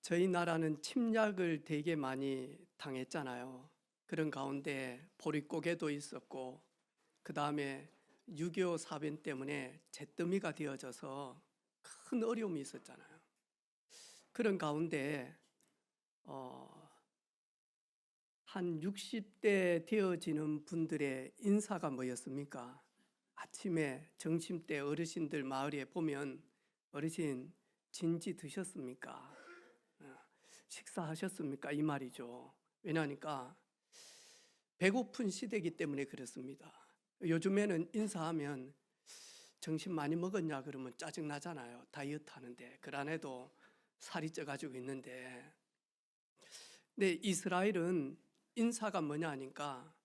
저희 나라는 침략을 되게 많이 당했잖아요. 그런 가운데 보릿고개도 있었고, 그 다음에 6.25 사변 때문에 잿더미가 되어져서 큰 어려움이 있었잖아요. 그런 가운데 한 60대 되어지는 분들의 인사가 뭐였습니까? 아침에 점심때 어르신들 마을에 보면 어르신 진지 드셨습니까? 식사하셨습니까? 이 말이죠. 왜냐하니까 배고픈 시대이기 때문에 그렇습니다. 요즘에는 인사하면 점심 많이 먹었냐 그러면 짜증 나잖아요. 다이어트 하는데 그 안에도 살이 쪄가지고 있는데. 근데 이스라엘은 인사가 뭐냐 하니까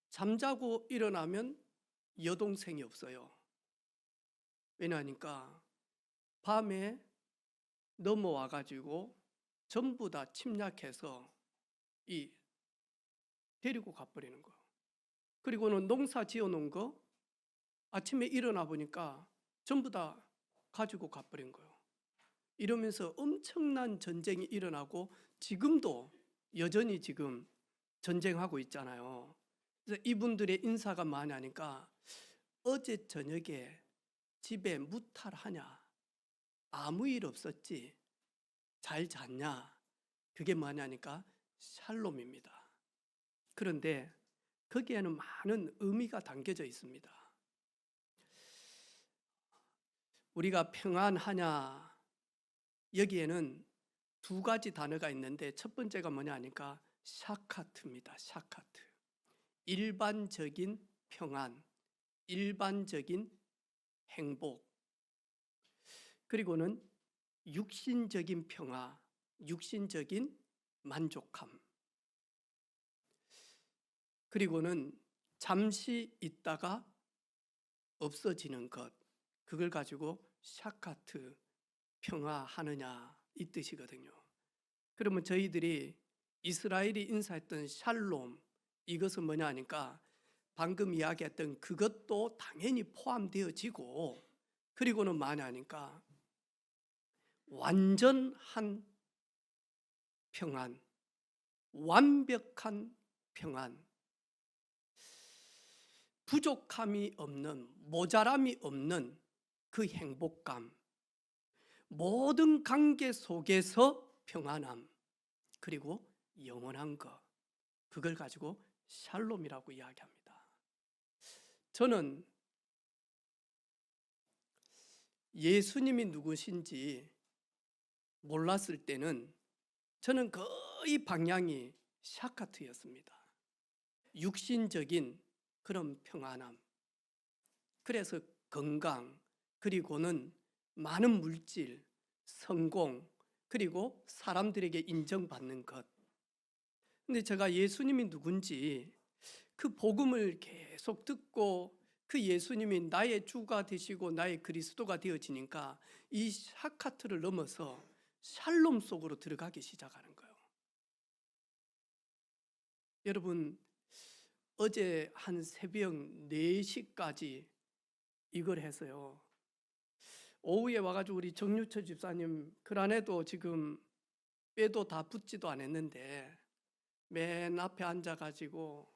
잠자고 일어나면 여동생이 없어요. 왜냐하니까 밤에 넘어와가지고 전부 다 침략해서 이 데리고 가버리는 거. 그리고는 농사 지어놓은 거 아침에 일어나 보니까 전부 다 가지고 가버린 거예요. 이러면서 엄청난 전쟁이 일어나고 지금도 여전히 지금 전쟁하고 있잖아요. 그래서 이분들의 인사가 많으니까 어제 저녁에 집에 무탈하냐? 아무 일 없었지? 잘 잤냐? 그게 뭐냐니까 샬롬입니다. 그런데 거기에는 많은 의미가 담겨져 있습니다. 우리가 평안하냐? 여기에는 두 가지 단어가 있는데 첫 번째가 뭐냐 하니까 샤카트입니다. 샤카트. 일반적인 평안, 일반적인 행복, 그리고는 육신적인 평화, 육신적인 만족함, 그리고는 잠시 있다가 없어지는 것, 그걸 가지고 샤카트, 평화하느냐 이 뜻이거든요. 그러면 저희들이 이스라엘이 인사했던 샬롬, 이것은 뭐냐 하니까 방금 이야기했던 그것도 당연히 포함되어지고, 그리고는 뭐냐 하니까 완전한 평안, 완벽한 평안, 부족함이 없는, 모자람이 없는 그 행복감, 모든 관계 속에서 평안함, 그리고 영원한 것, 그걸 가지고 샬롬이라고 이야기합니다. 저는 예수님이 누구신지 몰랐을 때는 저는 거의 방향이 샤카트였습니다. 육신적인 그런 평안함, 그래서 건강, 그리고는 많은 물질, 성공, 그리고 사람들에게 인정받는 것. 근데 제가 예수님이 누군지 그 복음을 계속 듣고 그 예수님이 나의 주가 되시고 나의 그리스도가 되어지니까 이 샤카트를 넘어서 샬롬 속으로 들어가기 시작하는 거예요. 여러분, 어제 한 새벽 4시까지 이걸 해서요. 오후에 와가지고 우리 정유철 집사님 그 안에도 지금 뼈도 다 붙지도 않았는데 맨 앞에 앉아가지고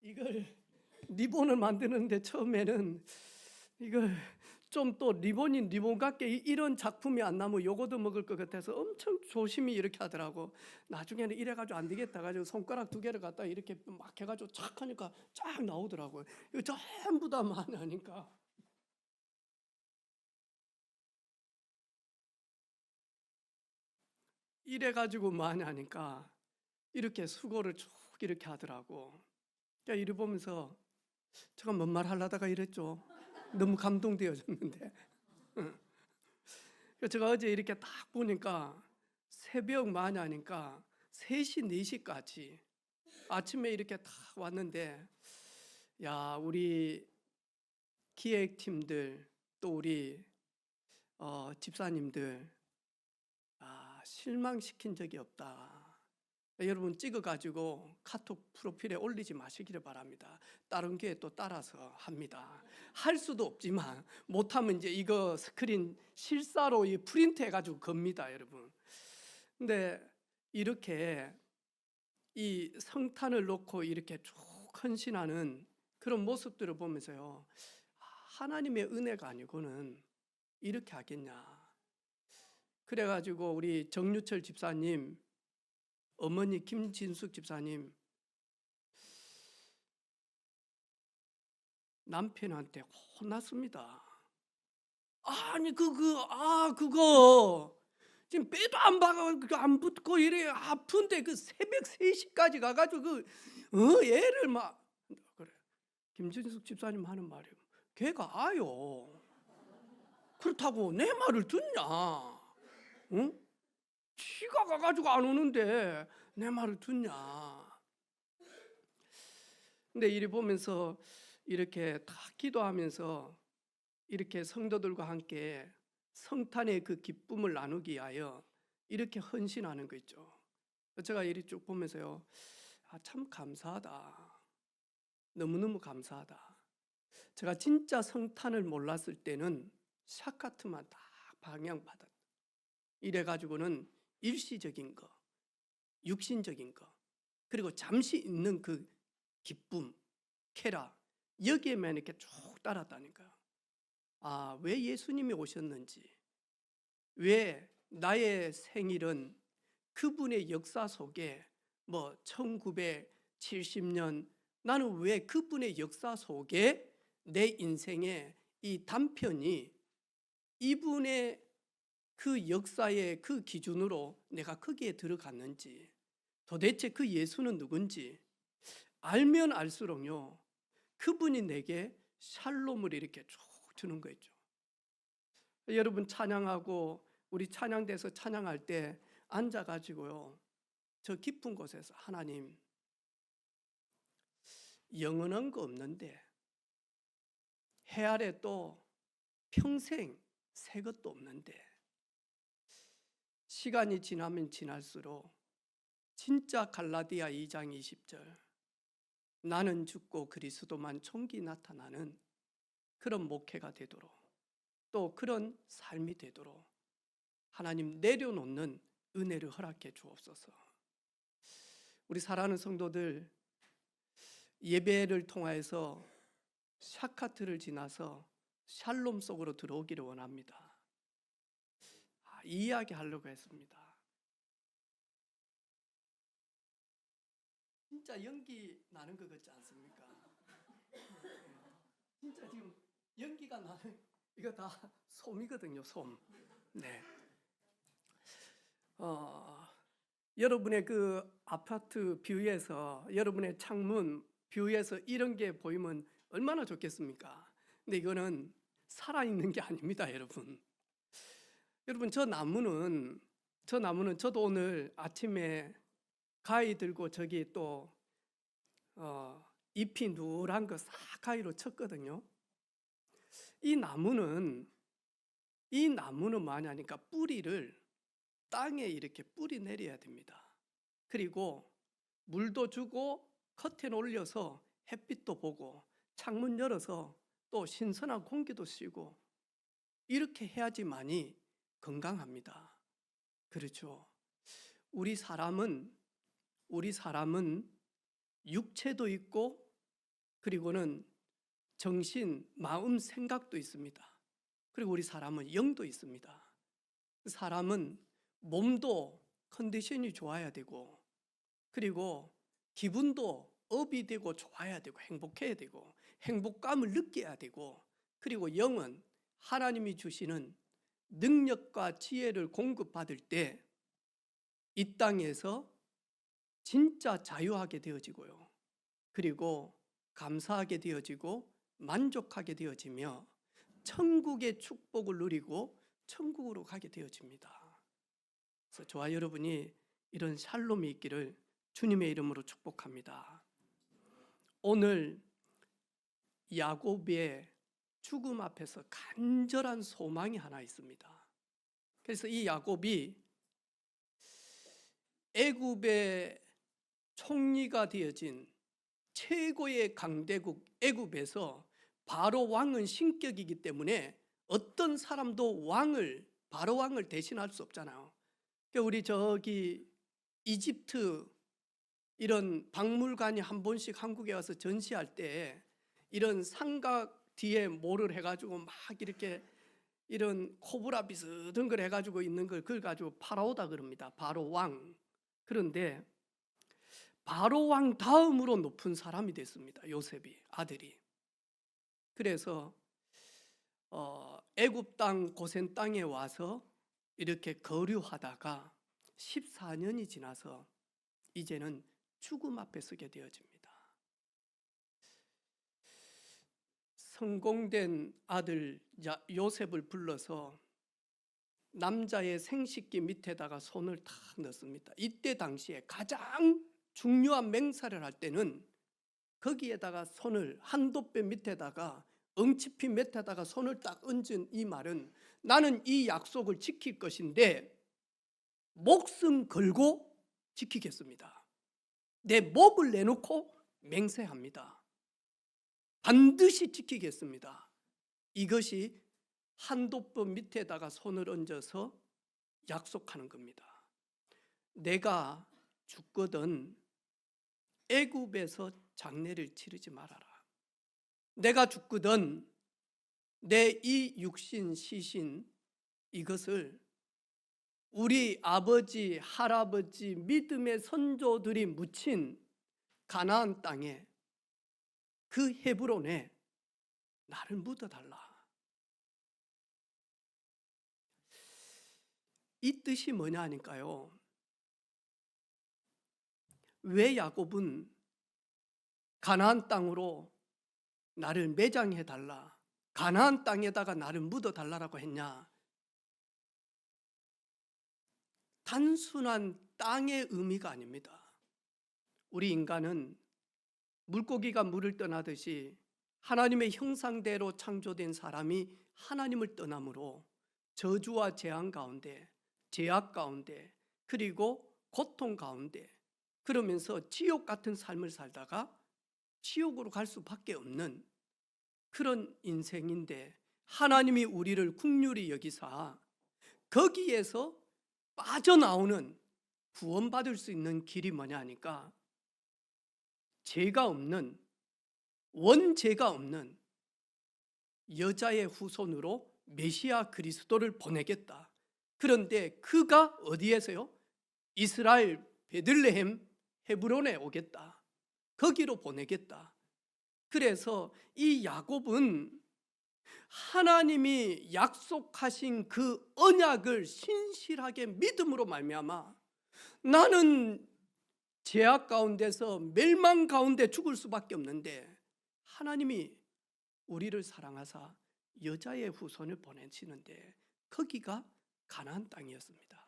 이걸 리본을 만드는데 처음에는 이걸 좀 또 리본인 리본 같게 이런 작품이 안 나면 요거도 먹을 것 같아서 엄청 조심히 이렇게 하더라고. 나중에는 이래가지고 안 되겠다 가지고 손가락 2개를 갖다 이렇게 막 해가지고 쫙 하니까 쫙 나오더라고요. 이거 전부 다 많이 하니까 이래가지고 많이 하니까 이렇게 수고를 쭉 이렇게 하더라고. 그러니까 이래 보면서 제가 뭔 말 하려다가 이랬죠. 너무 감동되어졌는데. 제가 어제 이렇게 딱 보니까 새벽 많이 하니까 3시, 4시까지 아침에 이렇게 딱 왔는데, 야, 우리 기획팀들 또 우리 집사님들 실망시킨 적이 없다. 여러분 찍어가지고 카톡 프로필에 올리지 마시기를 바랍니다. 다른 교회 또 따라서 합니다. 할 수도 없지만 못하면 이제 이거 스크린 실사로 이 프린트 해가지고 겁니다, 여러분. 근데 이렇게 이 성탄을 놓고 이렇게 쭉 헌신하는 그런 모습들을 보면서요, 하나님의 은혜가 아니고는 이렇게 하겠냐. 그래가지고 우리 정유철 집사님, 어머니 김진숙 집사님, 남편한테 혼났습니다. 아니 그거 지금 빼도 안 붙고 이래 아픈데 그 새벽 3시까지 가가지고 애를 막 그래. 김진숙 집사님 하는 말이에요. 걔가 아요. 그렇다고 내 말을 듣냐? 응? 지가 가가지고 안 오는데 내 말을 듣냐? 근데 이리 보면서 이렇게 다 기도하면서 이렇게 성도들과 함께 성탄의 그 기쁨을 나누기 위하여 이렇게 헌신하는 거 있죠. 제가 이리 쭉 보면서요, 참 감사하다. 너무너무 감사하다. 제가 진짜 성탄을 몰랐을 때는 샤카트만 다 방향받았다. 이래가지고는 일시적인 거, 육신적인 거, 그리고 잠시 있는 그 기쁨, 쾌락, 여기에만 이렇게 쭉 따랐다니까요. 왜 예수님이 오셨는지, 왜 나의 생일은 그분의 역사 속에 1970년 나는 왜 그분의 역사 속에 내 인생의 이 단편이 이분의 그 역사의 그 기준으로 내가 거기에 들어갔는지, 도대체 그 예수는 누군지 알면 알수록요, 그분이 내게 샬롬을 이렇게 쭉 주는 거 있죠. 여러분 찬양하고 우리 찬양대에서 찬양할 때 앉아가지고요, 저 깊은 곳에서 하나님, 영원한 거 없는데 해 아래 또 평생 새 것도 없는데 시간이 지나면 지날수록 진짜 갈라디아 2장 20절 나는 죽고 그리스도만 총기 나타나는 그런 목회가 되도록, 또 그런 삶이 되도록 하나님 내려놓는 은혜를 허락해 주옵소서. 우리 사랑하는 성도들, 예배를 통하여서 샤카트를 지나서 샬롬 속으로 들어오기를 원합니다. 이 이야기 하려고 했습니다. 진짜 연기 나는 것 같지 않습니까? 진짜 지금 연기가 나는, 이거 다 솜이거든요, 솜. 네. 여러분의 그 아파트 뷰에서, 여러분의 창문 뷰에서 이런 게 보이면 얼마나 좋겠습니까? 근데 이거는 살아있는 게 아닙니다, 여러분. 여러분, 저 나무는 저도 오늘 아침에 가위 들고 저기 또 잎이 누런 거 싹 가위로 쳤거든요. 이 나무는 뭐냐니까 뿌리를 땅에 이렇게 뿌리 내려야 됩니다. 그리고 물도 주고 커튼 올려서 햇빛도 보고 창문 열어서 또 신선한 공기도 쉬고 이렇게 해야지만이 건강합니다. 그렇죠. 우리 사람은 육체도 있고 그리고는 정신, 마음, 생각도 있습니다. 그리고 우리 사람은 영도 있습니다. 사람은 몸도 컨디션이 좋아야 되고, 그리고 기분도 업이 되고 좋아야 되고 행복해야 되고 행복감을 느껴야 되고, 그리고 영은 하나님이 주시는 능력과 지혜를 공급받을 때 이 땅에서 진짜 자유하게 되어지고요, 그리고 감사하게 되어지고 만족하게 되어지며 천국의 축복을 누리고 천국으로 가게 되어집니다. 그래서 저와 여러분이 이런 샬롬이 있기를 주님의 이름으로 축복합니다. 오늘 야곱의 죽음 앞에서 간절한 소망이 하나 있습니다. 그래서 이 야곱이 애굽의 총리가 되어진 최고의 강대국 애굽에서 바로 왕은 신격이기 때문에 어떤 사람도 바로 왕을 대신할 수 없잖아요. 그러니까 우리 저기 이집트 이런 박물관이 한 번씩 한국에 와서 전시할 때 이런 삼각 뒤에 뭐를 해가지고 막 이렇게 이런 코브라 비슷한 걸 해가지고 있는 걸 그걸 가지고 파라오다 그럽니다. 바로 왕. 그런데 바로 왕 다음으로 높은 사람이 됐습니다. 요셉이, 아들이. 그래서 애굽 땅 고센 땅에 와서 이렇게 거류하다가 14년이 지나서 이제는 죽음 앞에 서게 되어집니다. 성공된 아들 요셉을 불러서 남자의 생식기 밑에다가 손을 탁 넣습니다. 이때 당시에 가장 중요한 맹사를 할 때는 거기에다가 손을 한도뼈 밑에다가 엉치피 밑에다가 손을 딱 얹은 이 말은 나는 이 약속을 지킬 것인데 목숨 걸고 지키겠습니다. 내 목을 내놓고 맹세합니다. 반드시 지키겠습니다. 이것이 한도뼈 밑에다가 손을 얹어서 약속하는 겁니다. 내가 죽거든 애굽에서 장례를 치르지 말아라. 내가 죽거든 내 이 육신 시신 이것을 우리 아버지 할아버지 믿음의 선조들이 묻힌 가나안 땅에 그 헤브론에 나를 묻어달라. 이 뜻이 뭐냐 하니까요, 왜 야곱은 가나안 땅으로 나를 매장해달라, 가나안 땅에다가 나를 묻어달라고 했냐? 단순한 땅의 의미가 아닙니다. 우리 인간은 물고기가 물을 떠나듯이 하나님의 형상대로 창조된 사람이 하나님을 떠남으로 저주와 재앙 가운데, 죄악 가운데, 그리고 고통 가운데 그러면서 지옥 같은 삶을 살다가 지옥으로 갈 수밖에 없는 그런 인생인데, 하나님이 우리를 긍휼히 여기사 거기에서 빠져나오는, 구원받을 수 있는 길이 뭐냐 하니까 죄가 없는, 원죄가 없는 여자의 후손으로 메시아 그리스도를 보내겠다. 그런데 그가 어디에서요? 이스라엘 베들레헴 헤브론에 오겠다. 거기로 보내겠다. 그래서 이 야곱은 하나님이 약속하신 그 언약을 신실하게 믿음으로 말미암아 나는 죄악 가운데서 멸망 가운데 죽을 수밖에 없는데 하나님이 우리를 사랑하사 여자의 후손을 보내시는데 거기가 가나안 땅이었습니다.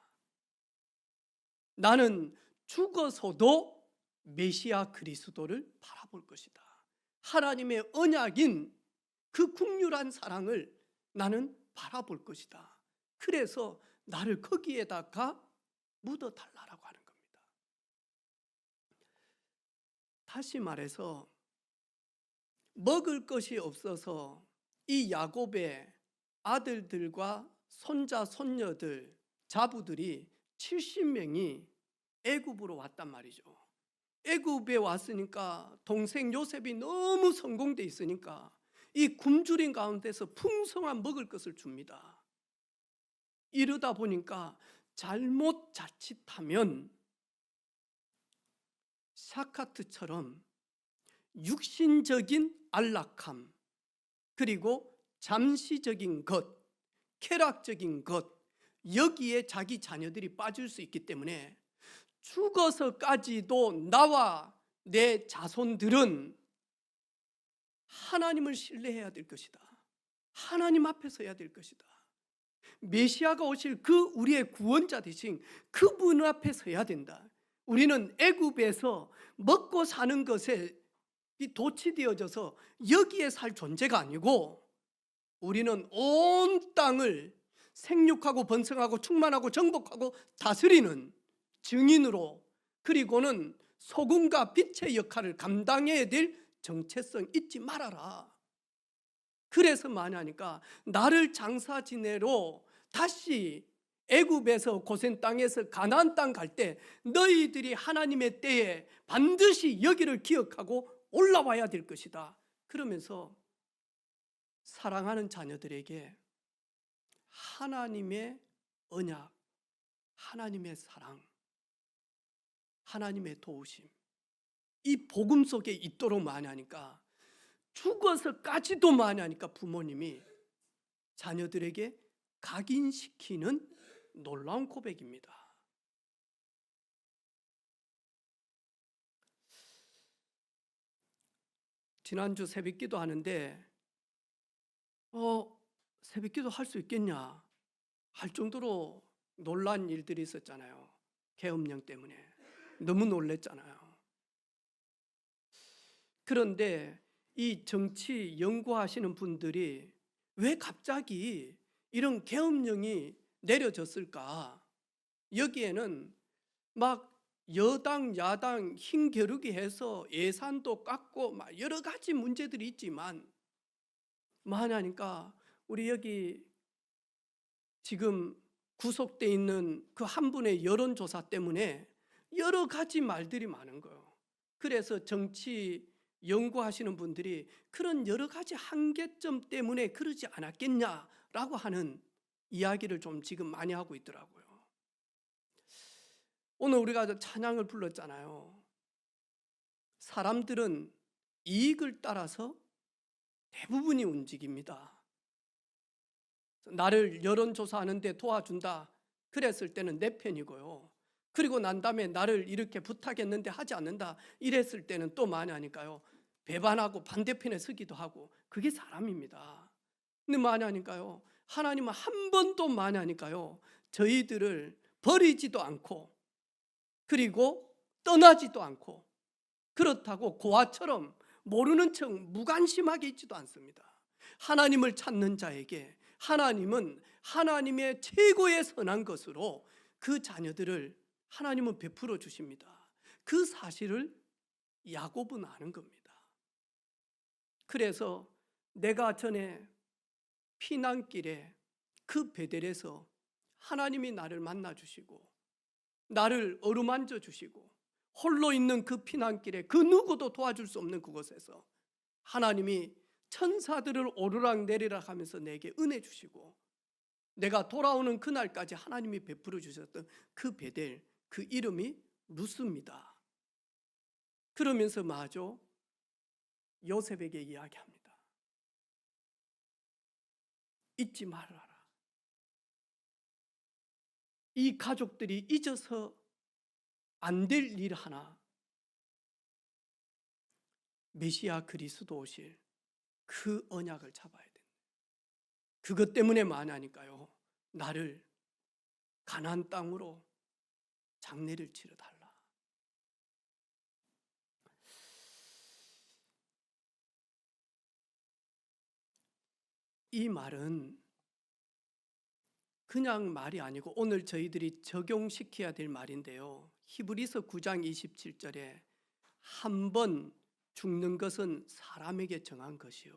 나는 죽어서도 메시아 그리스도를 바라볼 것이다. 하나님의 언약인 그 긍휼한 사랑을 나는 바라볼 것이다. 그래서 나를 거기에다가 묻어달라고 하는 겁니다. 다시 말해서 먹을 것이 없어서 이 야곱의 아들들과 손자 손녀들 자부들이 70명이 애굽으로 왔단 말이죠. 애굽에 왔으니까 동생 요셉이 너무 성공돼 있으니까 이 굶주린 가운데서 풍성한 먹을 것을 줍니다. 이러다 보니까 잘못 자칫하면 샤카트처럼 육신적인 안락함, 그리고 잠시적인 것, 쾌락적인 것, 여기에 자기 자녀들이 빠질 수 있기 때문에 죽어서까지도 나와 내 자손들은 하나님을 신뢰해야 될 것이다. 하나님 앞에 서야 될 것이다. 메시아가 오실 그 우리의 구원자 되신 그분 앞에 서야 된다. 우리는 애굽에서 먹고 사는 것에 도취되어져서 여기에 살 존재가 아니고 우리는 온 땅을 생육하고 번성하고 충만하고 정복하고 다스리는 증인으로, 그리고는 소금과 빛의 역할을 감당해야 될 정체성 잊지 말아라. 그래서 뭐냐니까 나를 장사 지내로 다시 애굽에서 고센 땅에서 가나안 땅 갈 때 너희들이 하나님의 때에 반드시 여기를 기억하고 올라와야 될 것이다. 그러면서 사랑하는 자녀들에게 하나님의 언약, 하나님의 사랑, 하나님의 도우심, 이 복음 속에 있도록 많이 하니까 죽어서까지도 많이 하니까 부모님이 자녀들에게 각인시키는 놀라운 고백입니다. 지난주 새벽기도 하는데 새벽기도 할 수 있겠냐 할 정도로 놀란 일들이 있었잖아요. 계엄령 때문에 너무 놀랬잖아요. 그런데 이 정치 연구하시는 분들이 왜 갑자기 이런 계엄령이 내려졌을까? 여기에는 막 여당 야당 힘겨루기 해서 예산도 깎고 막 여러 가지 문제들이 있지만 뭐하냐니까 우리 여기 지금 구속돼 있는 그 한 분의 여론조사 때문에 여러 가지 말들이 많은 거예요. 그래서 정치 연구하시는 분들이 그런 여러 가지 한계점 때문에 그러지 않았겠냐라고 하는 이야기를 좀 지금 많이 하고 있더라고요. 오늘 우리가 찬양을 불렀잖아요. 사람들은 이익을 따라서 대부분이 움직입니다. 나를 여론조사하는데 도와준다 그랬을 때는 내 편이고요. 그리고 난 다음에 나를 이렇게 부탁했는데 하지 않는다 이랬을 때는 또 많이 하니까요. 배반하고 반대편에 서기도 하고 그게 사람입니다. 근데 많이 하니까요. 하나님은 한 번도 많이 하니까요. 저희들을 버리지도 않고 그리고 떠나지도 않고 그렇다고 고아처럼 모르는 척 무관심하게 있지도 않습니다. 하나님을 찾는 자에게 하나님은 하나님의 최고의 선한 것으로 그 자녀들을 하나님은 베풀어 주십니다. 그 사실을 야곱은 아는 겁니다. 그래서 내가 전에 피난길에 그 베델에서 하나님이 나를 만나 주시고 나를 어루만져 주시고 홀로 있는 그 피난길에 그 누구도 도와줄 수 없는 그곳에서 하나님이 천사들을 오르락 내리락 하면서 내게 은혜 주시고 내가 돌아오는 그날까지 하나님이 베풀어 주셨던 그 베델, 그 이름이 루스입니다. 그러면서 마저 요셉에게 이야기합니다. 잊지 말아라. 이 가족들이 잊어서 안 될 일 하나, 메시아 그리스도 오실 그 언약을 잡아야 된다. 그것 때문에 많으니까요. 나를 가나안 땅으로 장례를 치러달라. 이 말은 그냥 말이 아니고 오늘 저희들이 적용시켜야 될 말인데요. 히브리서 9장 27절에 한 번 죽는 것은 사람에게 정한 것이요.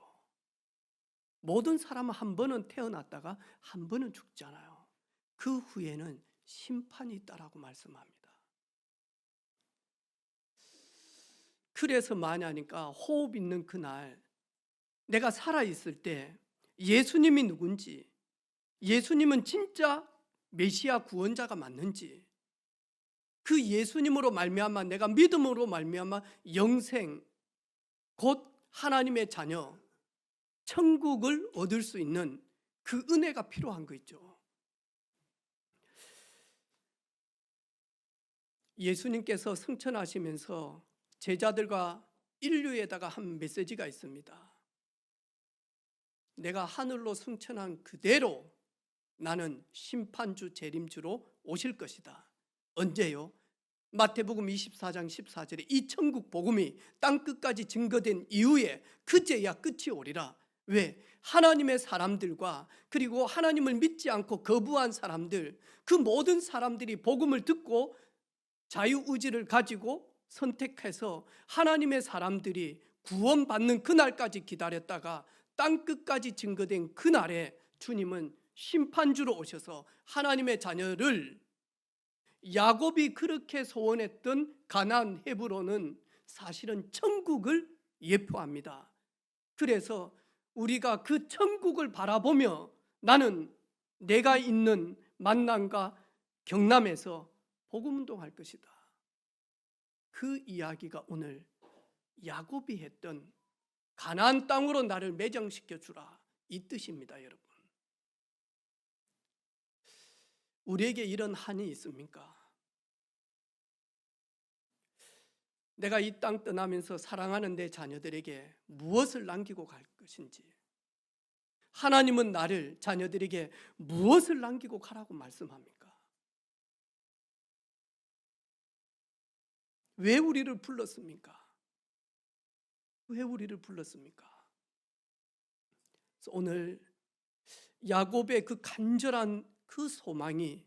모든 사람은 한 번은 태어났다가 한 번은 죽잖아요. 그 후에는 심판이 있다라고 말씀합니다. 그래서 만약이니까 호흡 있는 그날 내가 살아있을 때 예수님이 누군지, 예수님은 진짜 메시아 구원자가 맞는지, 그 예수님으로 말미암아 내가 믿음으로 말미암아 영생 곧 하나님의 자녀 천국을 얻을 수 있는 그 은혜가 필요한 거 있죠. 예수님께서 승천하시면서 제자들과 인류에다가 한 메시지가 있습니다. 내가 하늘로 승천한 그대로 나는 심판주 재림주로 오실 것이다. 언제요? 마태복음 24장 14절에 이 천국 복음이 땅끝까지 증거된 이후에 그제야 끝이 오리라. 왜? 하나님의 사람들과 그리고 하나님을 믿지 않고 거부한 사람들, 그 모든 사람들이 복음을 듣고 자유의지를 가지고 선택해서 하나님의 사람들이 구원받는 그날까지 기다렸다가 땅끝까지 증거된 그날에 주님은 심판주로 오셔서 하나님의 자녀를 야곱이 그렇게 소원했던 가나안 헤브론은 사실은 천국을 예표합니다. 그래서 우리가 그 천국을 바라보며 나는 내가 있는 만남과 경남에서 복음운동할 것이다. 그 이야기가 오늘 야곱이 했던 가나안 땅으로 나를 매장시켜 주라, 이 뜻입니다. 여러분, 우리에게 이런 한이 있습니까? 내가 이 땅 떠나면서 사랑하는 내 자녀들에게 무엇을 남기고 갈 것인지, 하나님은 나를 자녀들에게 무엇을 남기고 가라고 말씀합니까? 왜 우리를 불렀습니까? 왜 우리를 불렀습니까? 그래서 오늘 야곱의 그 간절한 그 소망이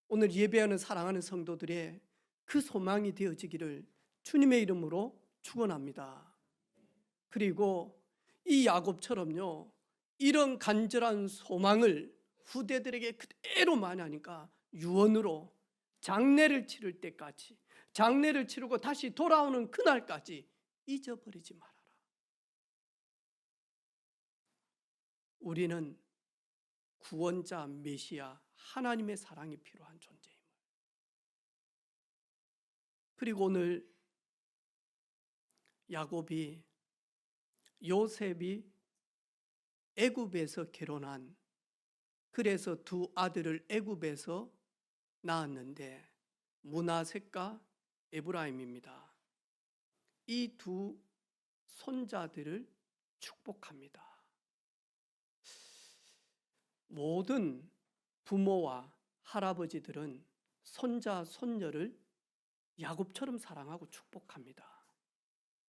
오늘 예배하는 사랑하는 성도들의 그 소망이 되어지기를 주님의 이름으로 축원합니다. 그리고 이 야곱처럼요, 이런 간절한 소망을 후대들에게 그대로 만하니까 유언으로 장례를 치를 때까지, 장례를 치르고 다시 돌아오는 그날까지 잊어버리지 말아라. 우리는 구원자 메시아 하나님의 사랑이 필요한 존재임을, 그리고 오늘 야곱이 요셉이 애굽에서 결혼한, 그래서 두 아들을 애굽에서 낳았는데 므낫세과 에브라임입니다. 이 두 손자들을 축복합니다. 모든 부모와 할아버지들은 손자, 손녀를 야곱처럼 사랑하고 축복합니다.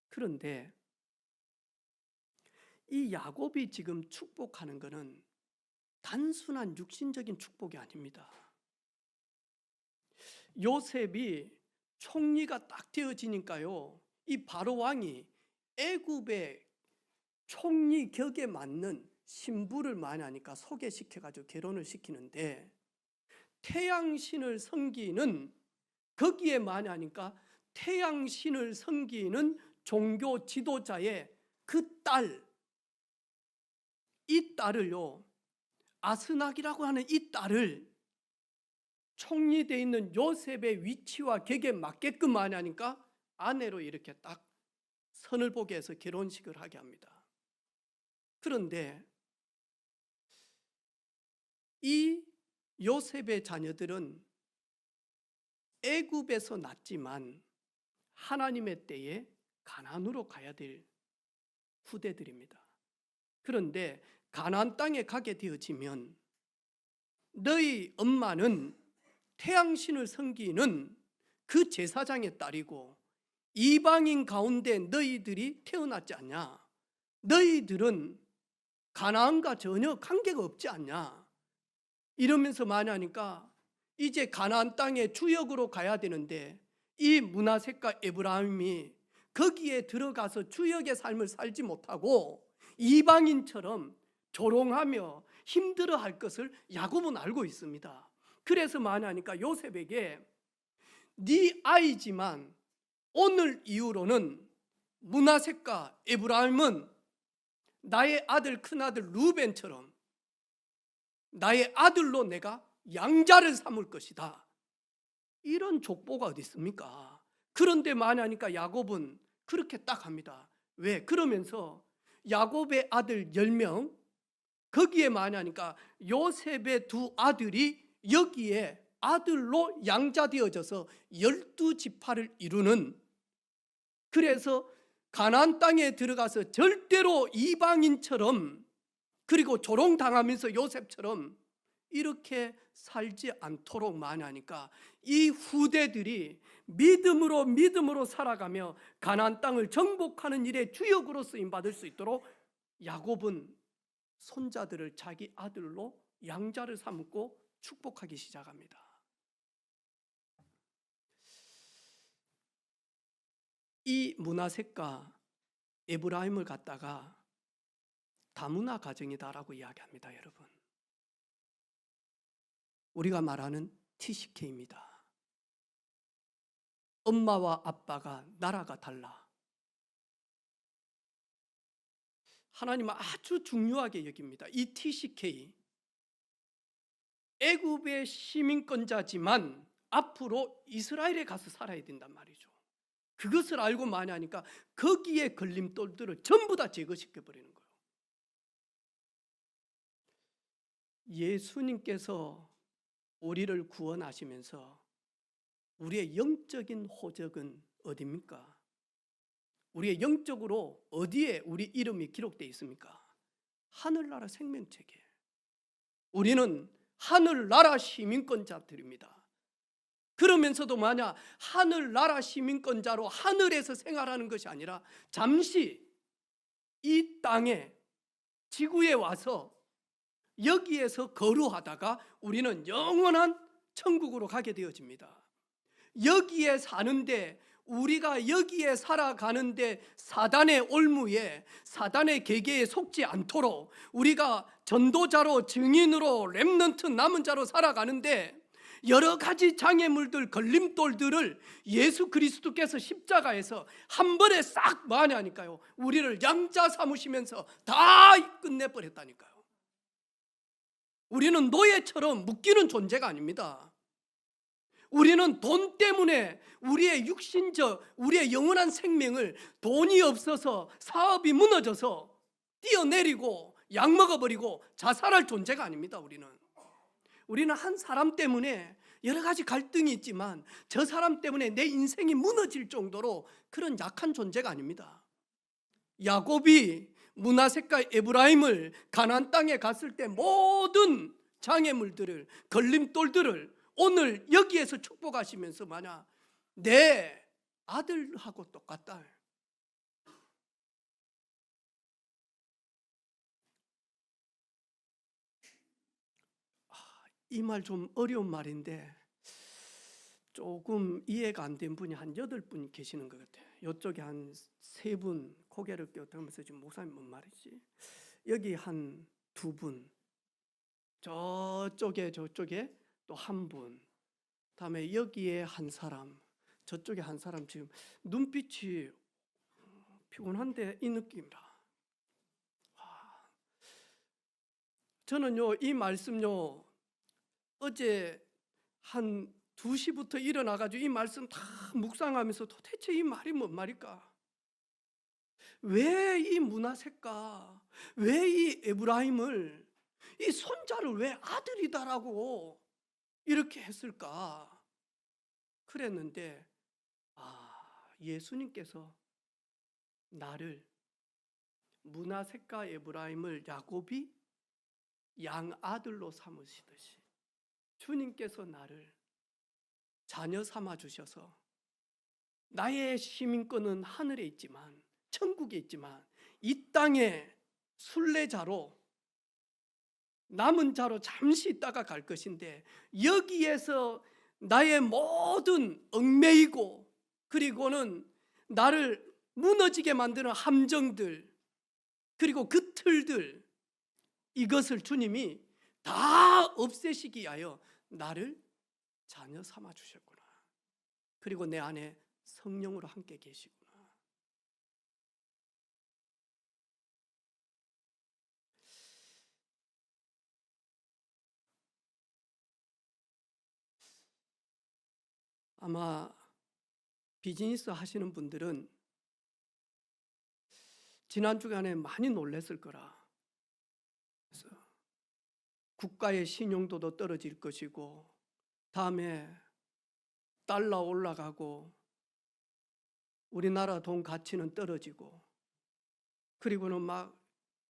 그런데 이 야곱이 지금 축복하는 것은 단순한 육신적인 축복이 아닙니다. 요셉이 총리가 딱 되어지니까요, 이 바로 왕이 애굽의 총리 격에 맞는 신부를 많이 하니까 소개시켜가지고 결혼을 시키는데, 태양신을 섬기는, 거기에 많이 하니까 태양신을 섬기는 종교 지도자의 그 딸, 이 딸을요, 아스낙이라고 하는 이 딸을 총리되어 있는 요셉의 위치와 격에 맞게끔 많이 하니까 아내로 이렇게 딱 선을 보게 해서 결혼식을 하게 합니다. 그런데 이 요셉의 자녀들은 애굽에서 났지만 하나님의 때에 가나안으로 가야 될 후대들입니다. 그런데 가나안 땅에 가게 되어지면 너희 엄마는 태양신을 섬기는 그 제사장의 딸이고 이방인 가운데 너희들이 태어났지 않냐? 너희들은 가나안과 전혀 관계가 없지 않냐? 이러면서 많이 하니까 이제 가나안 땅의 주역으로 가야 되는데 이 므낫세과 에브라임이 거기에 들어가서 주역의 삶을 살지 못하고 이방인처럼 조롱하며 힘들어할 것을 야곱은 알고 있습니다. 그래서 많이 하니까 요셉에게 네 아이지만 오늘 이후로는 므낫세과 에브라임은 나의 아들, 큰아들 루벤처럼 나의 아들로 내가 양자를 삼을 것이다. 이런 족보가 어디 있습니까? 그런데 많이 하니까 야곱은 그렇게 딱 합니다. 왜? 그러면서 야곱의 아들 10명, 거기에 많이 하니까 요셉의 두 아들이 여기에 아들로 양자되어져서 12지파를 이루는, 그래서 가나안 땅에 들어가서 절대로 이방인처럼 그리고 조롱당하면서 요셉처럼 이렇게 살지 않도록 많이 하니까 이 후대들이 믿음으로 살아가며 가나안 땅을 정복하는 일에 주역으로 쓰임받을 수 있도록 야곱은 손자들을 자기 아들로 양자를 삼고 축복하기 시작합니다. 이 문하셋과 에브라임을 갖다가 다문화 가정이다라고 이야기합니다, 여러분. 우리가 말하는 TCK입니다. 엄마와 아빠가 나라가 달라. 하나님은 아주 중요하게 여깁니다. 이 TCK, 애굽의 시민권자지만 앞으로 이스라엘에 가서 살아야 된단 말이죠. 그것을 알고 많이 하니까 거기에 걸림돌들을 전부 다 제거시켜버리는 거예요. 예수님께서 우리를 구원하시면서 우리의 영적인 호적은 어디입니까? 우리의 영적으로 어디에 우리 이름이 기록되어 있습니까? 하늘나라 생명책에. 우리는 하늘나라 시민권자들입니다. 그러면서도 만약 하늘나라 시민권자로 하늘에서 생활하는 것이 아니라 잠시 이 땅에 지구에 와서 여기에서 거루하다가 우리는 영원한 천국으로 가게 되어집니다. 여기에 사는데, 우리가 여기에 살아가는데 사단의 올무에, 사단의 계계에 속지 않도록 우리가 전도자로, 증인으로, 렘넌트 남은 자로 살아가는데 여러 가지 장애물들, 걸림돌들을 예수 그리스도께서 십자가에서 한 번에 싹 마냐니까요. 우리를 양자 삼으시면서 다 끝내버렸다니까요. 우리는 노예처럼 묶이는 존재가 아닙니다. 우리는 돈 때문에 우리의 육신적, 우리의 영원한 생명을 돈이 없어서 사업이 무너져서 뛰어내리고 약 먹어버리고 자살할 존재가 아닙니다. 우리는 한 사람 때문에 여러 가지 갈등이 있지만 저 사람 때문에 내 인생이 무너질 정도로 그런 약한 존재가 아닙니다. 야곱이 문하셋과 에브라임을 가나안 땅에 갔을 때 모든 장애물들을, 걸림돌들을 오늘 여기에서 축복하시면서 만약 내 아들하고 똑같다. 이 말 좀 어려운 말인데 조금 이해가 안 된 분이 한 8분 계시는 것 같아요. 이쪽에 한 3분 고개를 껴들면서 지금 목사님 뭔 말이지? 여기 한 2분, 저쪽에 또 1분, 다음에 여기에 한 사람, 저쪽에 한 사람. 지금 눈빛이 피곤한데 이 느낌이라. 저는요 이 말씀요 어제 한 2시부터 일어나가지고 이 말씀 다 묵상하면서 도대체 이 말이 뭔 말일까? 왜 이 문하셋과 왜 이 에브라임을, 이 손자를 왜 아들이다라고 이렇게 했을까? 그랬는데 예수님께서 나를, 문하셋과 에브라임을 야곱이 양아들로 삼으시듯이 주님께서 나를 자녀 삼아 주셔서 나의 시민권은 하늘에 있지만, 천국에 있지만 이 땅에 순례자로, 남은 자로 잠시 있다가 갈 것인데 여기에서 나의 모든 얽매이고 그리고는 나를 무너지게 만드는 함정들, 그리고 그 틀들, 이것을 주님이 다 없애시기 위하여 나를 자녀 삼아 주셨구나. 그리고 내 안에 성령으로 함께 계시구나. 아마 비즈니스 하시는 분들은 지난 주간에 많이 놀랐을 거라. 그래서 국가의 신용도도 떨어질 것이고, 다음에 달러 올라가고, 우리나라 돈 가치는 떨어지고, 그리고는 막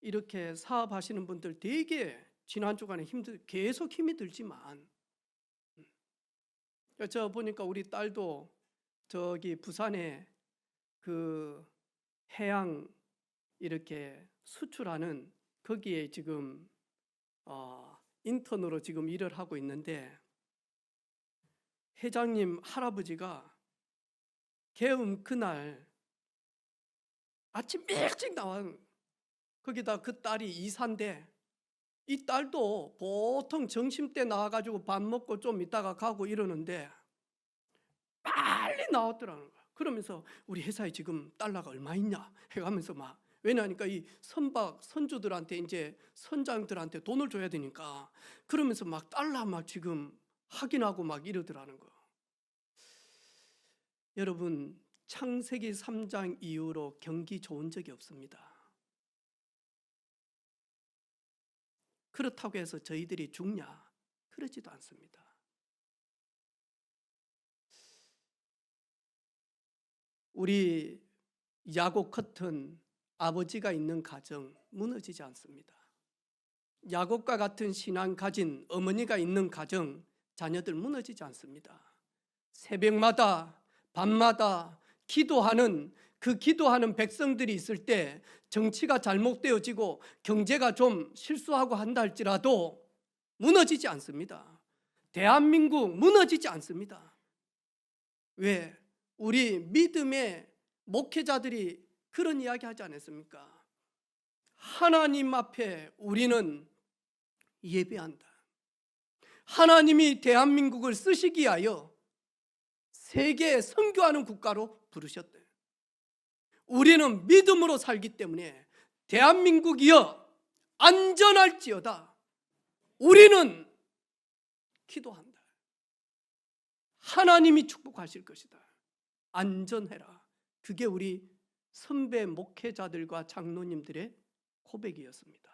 이렇게 사업하시는 분들 되게 지난 주간에 계속 힘이 들지만, 저 보니까 우리 딸도 저기 부산에 그 해양 이렇게 수출하는 거기에 지금 인턴으로 지금 일을 하고 있는데, 회장님 할아버지가 개음 그날 아침 일찍 나와. 거기다 그 딸이 이사인데 이 딸도 보통 점심때 나와가지고 밥 먹고 좀 있다가 가고 이러는데 빨리 나왔더라는 거야. 그러면서 우리 회사에 지금 달러가 얼마 있냐 해가면서 막, 왜냐하니까 이 선박 선주들한테 이제 선장들한테 돈을 줘야 되니까 그러면서 막 달러 막 지금 확인하고 막 이러더라는 거. 여러분, 창세기 3장 이후로 경기 좋은 적이 없습니다. 그렇다고 해서 저희들이 죽냐? 그러지도 않습니다. 우리 야곱 같은 아버지가 있는 가정 무너지지 않습니다. 야곱과 같은 신앙 가진 어머니가 있는 가정 자녀들 무너지지 않습니다. 새벽마다 밤마다 기도하는 그 기도하는 백성들이 있을 때 정치가 잘못되어지고 경제가 좀 실수하고 한다 할지라도 무너지지 않습니다. 대한민국 무너지지 않습니다. 왜? 우리 믿음의 목회자들이 그런 이야기 하지 않았습니까? 하나님 앞에 우리는 예배한다. 하나님이 대한민국을 쓰시기 위하여 세계에 선교하는 국가로 부르셨대. 우리는 믿음으로 살기 때문에 대한민국이여 안전할지어다. 우리는 기도한다. 하나님이 축복하실 것이다. 안전해라. 그게 우리 선배 목회자들과 장로님들의 고백이었습니다.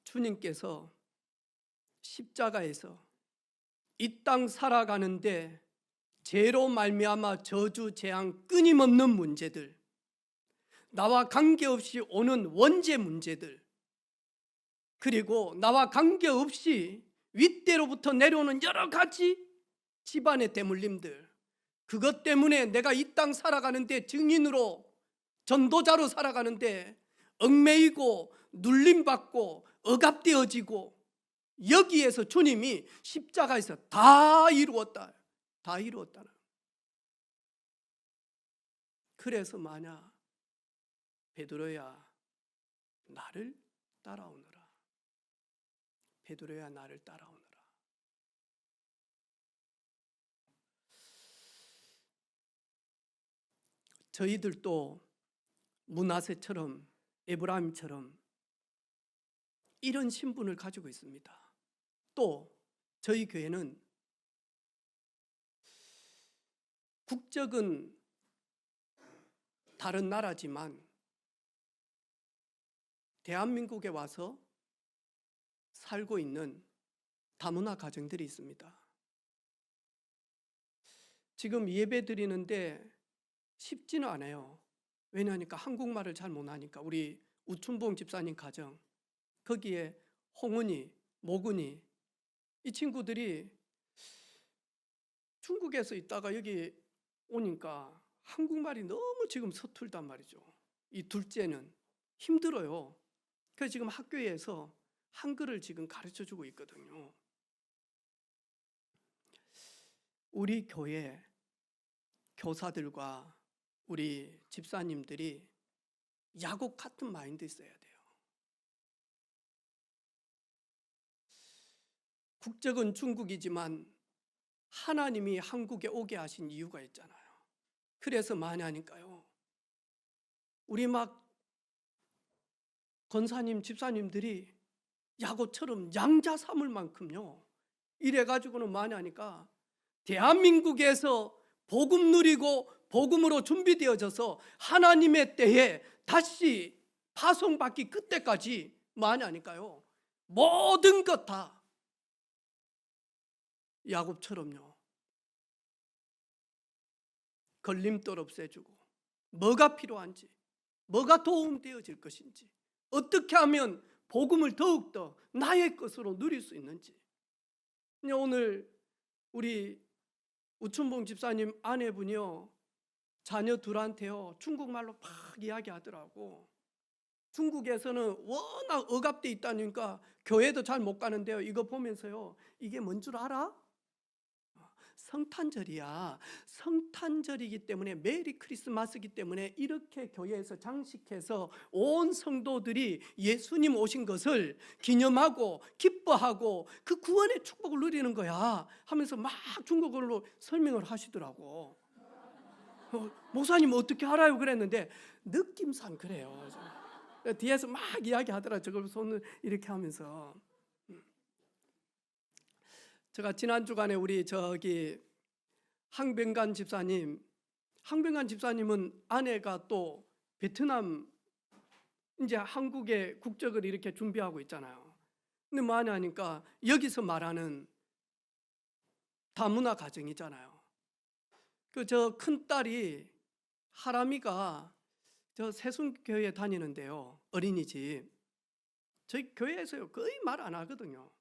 주님께서 십자가에서 이 땅 살아가는데 죄로 말미암아 저주, 재앙, 끊임없는 문제들, 나와 관계없이 오는 원죄 문제들, 그리고 나와 관계없이 윗대로부터 내려오는 여러 가지 집안의 대물림들, 그것 때문에 내가 이 땅 살아가는데 증인으로 전도자로 살아가는데 얽매이고 눌림받고 억압되어지고, 여기에서 주님이 십자가에서 다 이루었다. 다 이루었다. 그래서 만약 베드로야 나를 따라오너라. 베드로야 나를 따라오너라. 저희들도 므낫세처럼 에브라임처럼 이런 신분을 가지고 있습니다. 또 저희 교회는 국적은 다른 나라지만 대한민국에 와서 살고 있는 다문화 가정들이 있습니다. 지금 예배 드리는데 쉽지는 않아요. 왜냐하니까 한국말을 잘 못하니까. 우리 우춘봉 집사님 가정, 거기에 홍은이, 모근이, 이 친구들이 중국에서 있다가 여기 오니까 한국말이 너무 지금 서툴단 말이죠. 이 둘째는 힘들어요. 그래서 지금 학교에서 한글을 지금 가르쳐주고 있거든요. 우리 교회 교사들과 우리 집사님들이 야곱 같은 마인드 있어야 돼요. 국적은 중국이지만 하나님이 한국에 오게 하신 이유가 있잖아요. 그래서 많이 하니까요. 우리 막 권사님, 집사님들이 야곱처럼 양자 삼을 만큼요. 이래가지고는 많이 하니까 대한민국에서 복음 누리고 복음으로 준비되어져서 하나님의 때에 다시 파송받기 그때까지 많이 하니까요. 모든 것 다 야곱처럼요. 걸림돌 없애주고 뭐가 필요한지, 뭐가 도움되어질 것인지, 어떻게 하면 복음을 더욱더 나의 것으로 누릴 수 있는지. 오늘 우리 우춘봉 집사님 아내분이요, 자녀 둘한테요 중국말로 막 이야기하더라고. 중국에서는 워낙 억압돼 있다니까 교회도 잘 못 가는데요. 이거 보면서요, 이게 뭔 줄 알아? 성탄절이야. 성탄절이기 때문에, 메리 크리스마스이기 때문에 이렇게 교회에서 장식해서 온 성도들이 예수님 오신 것을 기념하고 기뻐하고 그 구원의 축복을 누리는 거야 하면서 막 중국어로 설명을 하시더라고. 목사님 어떻게 알아요? 그랬는데 느낌상 그래요. 뒤에서 막 이야기하더라. 저걸 손을 이렇게 하면서. 제가 지난 주간에 우리 항병관 집사님은 아내가 또 베트남, 이제 한국의 국적을 이렇게 준비하고 있잖아요. 근데 뭐 하냐니까 여기서 말하는 다문화 가정이잖아요. 저 큰딸이 하람이가 저 세순교회 다니는데요, 어린이집. 저희 교회에서요 거의 말 안 하거든요.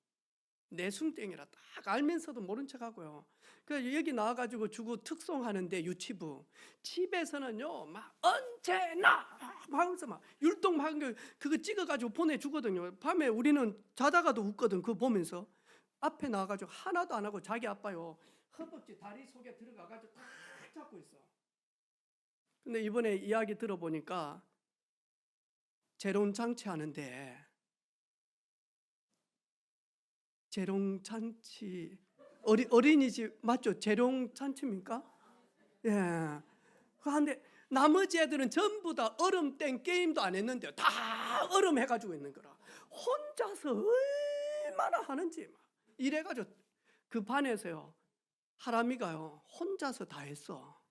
내숭땡이라 딱 알면서도 모른 척하고요. 그래서 여기 나와가지고 주고 특송하는데, 유치부 집에서는요 막 언제나 하면서 막 율동 막 그거 찍어가지고 보내주거든요. 밤에 우리는 자다가도 웃거든. 그거 보면서 앞에 나와가지고 하나도 안 하고 자기 아빠요 허벅지 다리 속에 들어가가지고 딱 잡고 있어. 근데 이번에 이야기 들어보니까 재롱잔치 하는데, 재롱잔치, 어린이집 맞죠? 재롱잔치입니까? 예. 그런데 나머지 애들은 전부 다 얼음땡 게임도 안 했는데요, 다 얼음 해가지고 있는 거라. 혼자서 얼마나 하는지 막 이래가지고 그 반에서요 하람이가요 혼자서 다 했어.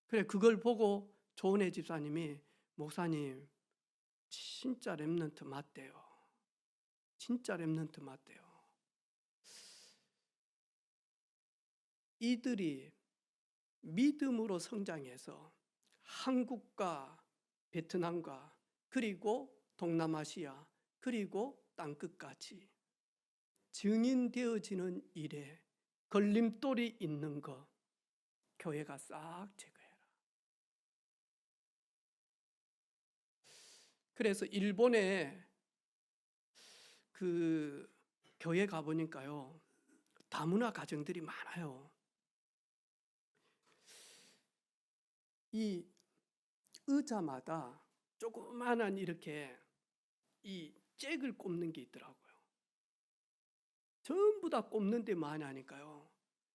그래, 그걸 보고 조은혜 집사님이, 목사님 진짜 렘넌트 맞대요. 진짜 렘넌트 맞대요. 이들이 믿음으로 성장해서 한국과 베트남과 그리고 동남아시아 그리고 땅끝까지 증인되어지는 일에 걸림돌이 있는 거 교회가 싹 제거해라. 그래서 일본에 그 교회 가보니까요 다문화 가정들이 많아요. 이 의자마다 조그만한 이렇게 이 잭을 꼽는 게 있더라고요. 전부 다 꼽는 데 많이 하니까요.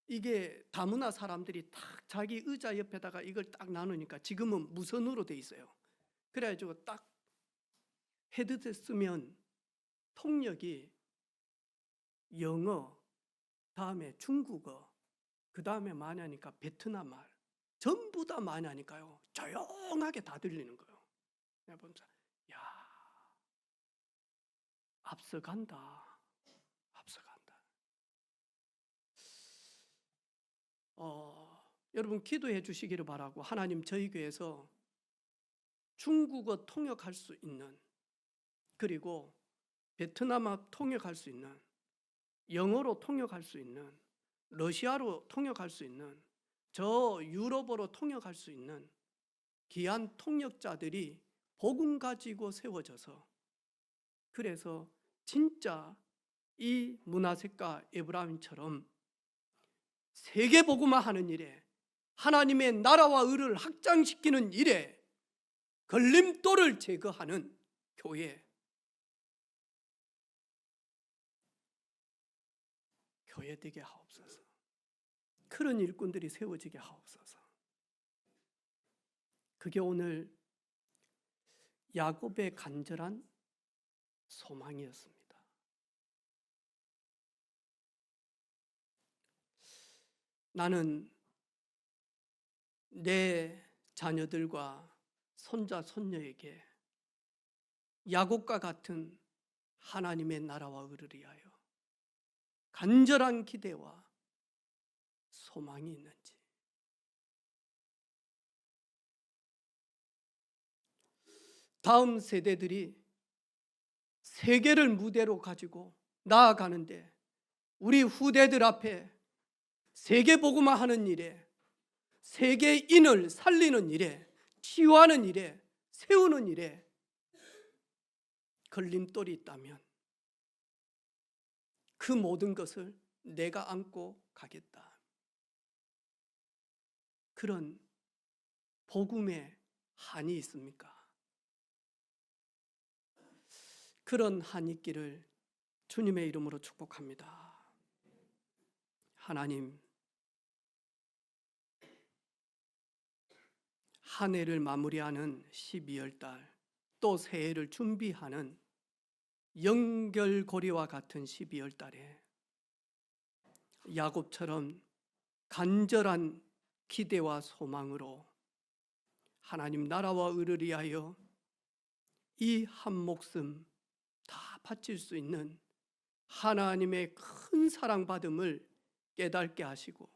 이게 다문화 사람들이 딱 자기 의자 옆에다가 이걸 딱 나누니까, 지금은 무선으로 돼 있어요. 그래가지고 딱 헤드셋 쓰면 통역이 영어, 다음에 중국어, 그 다음에 많이 하니까 베트남 말, 전부 다 많이 하니까요 조용하게 다 들리는 거예요. 내가 보면서 야, 앞서간다, 앞서간다. 여러분 기도해 주시기를 바라고, 하나님 저희 교회에서 중국어 통역할 수 있는, 그리고 베트남어 통역할 수 있는, 영어로 통역할 수 있는, 러시아로 통역할 수 있는, 저 유럽어로 통역할 수 있는 귀한 통역자들이 복음 가지고 세워져서, 그래서 진짜 이 문하세가 에브라임처럼 세계 복음화 하는 일에, 하나님의 나라와 의를 확장시키는 일에 걸림돌을 제거하는 교회 되게 하옵소서. 그런 일꾼들이 세워지게 하옵소서. 그게 오늘 야곱의 간절한 소망이었습니다. 나는 내 자녀들과 손자 손녀에게 야곱과 같은 하나님의 나라와 의를 위하여 간절한 기대와 소망이 있는지, 다음 세대들이 세계를 무대로 가지고 나아가는데 우리 후대들 앞에 세계 복음화 하는 일에, 세계인을 살리는 일에, 치유하는 일에, 세우는 일에 걸림돌이 있다면 그 모든 것을 내가 안고 가겠다. 그런 복음의 한이 있습니까? 그런 한이 있기를 주님의 이름으로 축복합니다. 하나님, 한 해를 마무리하는 12월 달, 또 새해를 준비하는 연결고리와 같은 12월 달에 야곱처럼 간절한 기대와 소망으로 하나님 나라와 의를 위하여 이 한 목숨 다 바칠 수 있는 하나님의 큰 사랑받음을 깨닫게 하시고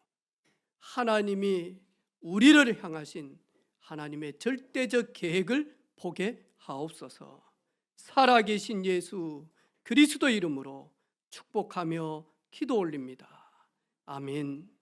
하나님이 우리를 향하신 하나님의 절대적 계획을 보게 하옵소서. 살아계신 예수 그리스도 이름으로 축복하며 기도 올립니다. 아멘.